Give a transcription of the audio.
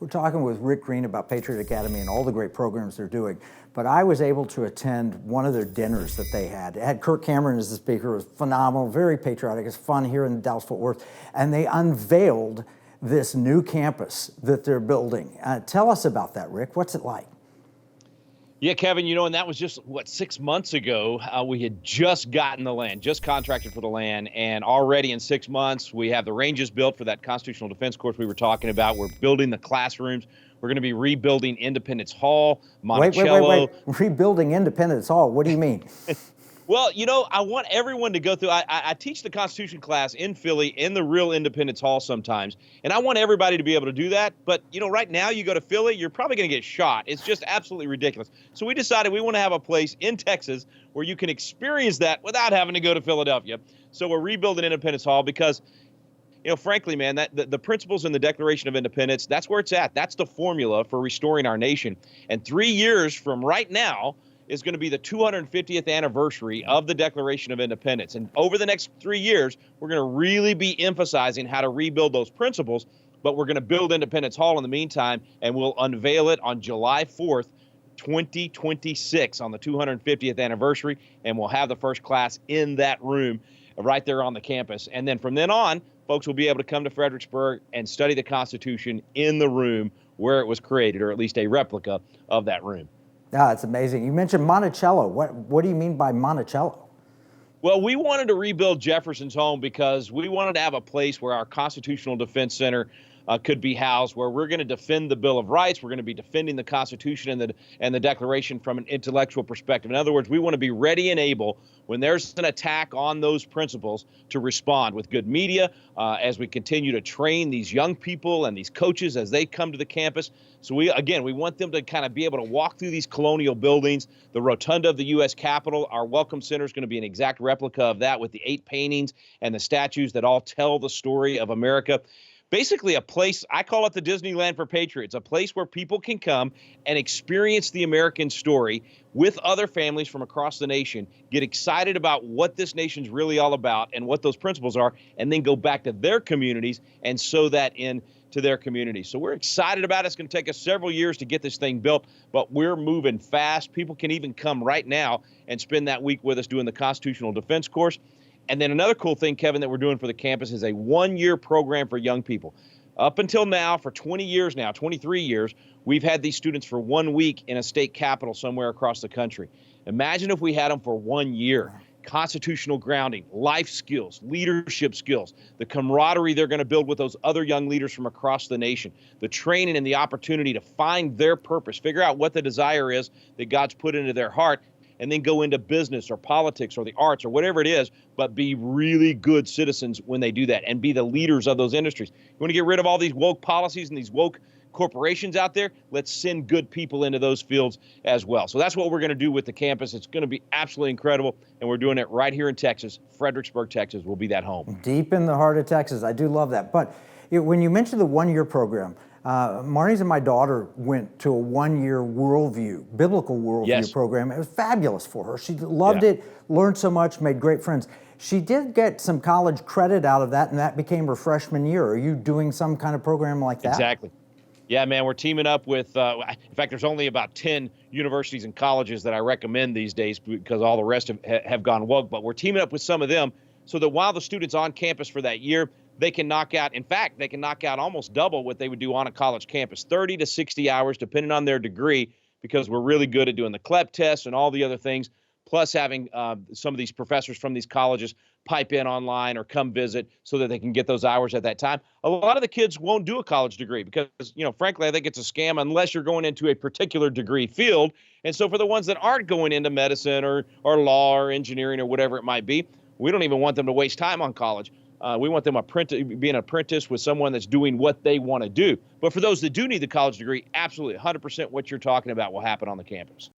We're talking with Rick Green about Patriot Academy and all the great programs they're doing. But I was able to attend one of their dinners that they had. It had Kirk Cameron as the speaker. It was phenomenal, very patriotic. It's fun here in Dallas-Fort Worth. And they unveiled this new campus that they're building. Tell us about that, Rick. What's it like? Yeah, Kevin, and that was just, 6 months ago. We had just gotten the land, just contracted for the land, and already in 6 months, we have the ranges built for that constitutional defense course we were talking about. We're building the classrooms. We're going to be rebuilding Independence Hall, Monticello. Wait. Rebuilding Independence Hall, what do you mean? Well, I want everyone to go through. I teach the Constitution class in Philly in the real Independence Hall sometimes, and I want everybody to be able to do that. But, right now you go to Philly, you're probably going to get shot. It's just absolutely ridiculous. So we decided we want to have a place in Texas where you can experience that without having to go to Philadelphia. So we're rebuilding Independence Hall because, frankly, man, that the principles in the Declaration of Independence, that's where it's at. That's the formula for restoring our nation. And 3 years from right now is going to be the 250th anniversary of the Declaration of Independence. And over the next 3 years, we're going to really be emphasizing how to rebuild those principles, but we're going to build Independence Hall in the meantime, and we'll unveil it on July 4th, 2026 on the 250th anniversary, and we'll have the first class in that room right there on the campus. And then from then on, folks will be able to come to Fredericksburg and study the Constitution in the room where it was created, or at least a replica of that room. Yeah, it's amazing. You mentioned Monticello. What do you mean by Monticello? Well, we wanted to rebuild Jefferson's home because we wanted to have a place where our Constitutional Defense Center could be housed, where we're going to defend the Bill of Rights. We're going to be defending the Constitution and the Declaration from an intellectual perspective. In other words, we want to be ready and able when there's an attack on those principles to respond with good media as we continue to train these young people and these coaches as they come to the campus. So we want them to kind of be able to walk through these colonial buildings. The rotunda of the U.S. Capitol, our Welcome Center is going to be an exact replica of that with the 8 paintings and the statues that all tell the story of America. Basically a place, I call it the Disneyland for Patriots, a place where people can come and experience the American story with other families from across the nation, get excited about what this nation's really all about and what those principles are, and then go back to their communities and sow that into their communities. So we're excited about it. It's going to take us several years to get this thing built, but we're moving fast. People can even come right now and spend that week with us doing the Constitutional Defense course. And then another cool thing, Kevin, that we're doing for the campus is a 1-year program for young people. Up until now, for 20 years now, 23 years, we've had these students for 1 week in a state capital somewhere across the country. Imagine if we had them for 1 year. Constitutional grounding, life skills, leadership skills, the camaraderie they're going to build with those other young leaders from across the nation, the training and the opportunity to find their purpose, figure out what the desire is that God's put into their heart, and then go into business or politics or the arts or whatever it is, but be really good citizens when they do that and be the leaders of those industries. You want to get rid of all these woke policies and these woke corporations out there? Let's send good people into those fields as well. So that's what we're going to do with the campus. It's going to be absolutely incredible, and we're doing it right here in Texas. Fredericksburg, Texas will be that home. Deep in the heart of Texas. I do love that. But when you mentioned the 1-year program, Marnie's and my daughter went to a 1-year worldview, biblical worldview program. It was fabulous for her. She loved it, learned so much, made great friends. She did get some college credit out of that, and that became her freshman year. Are you doing some kind of program like that? Exactly. Yeah, man, we're teaming up with, in fact, there's only about 10 universities and colleges that I recommend these days because all the rest have gone woke, but we're teaming up with some of them so that while the student's on campus for that year, they can knock out almost double what they would do on a college campus, 30 to 60 hours, depending on their degree, because we're really good at doing the CLEP tests and all the other things, plus having some of these professors from these colleges pipe in online or come visit so that they can get those hours at that time. A lot of the kids won't do a college degree because, frankly, I think it's a scam unless you're going into a particular degree field. And so for the ones that aren't going into medicine or law or engineering or whatever it might be, we don't even want them to waste time on college. We want them being an apprentice with someone that's doing what they want to do. But for those that do need the college degree, absolutely 100% what you're talking about will happen on the campus.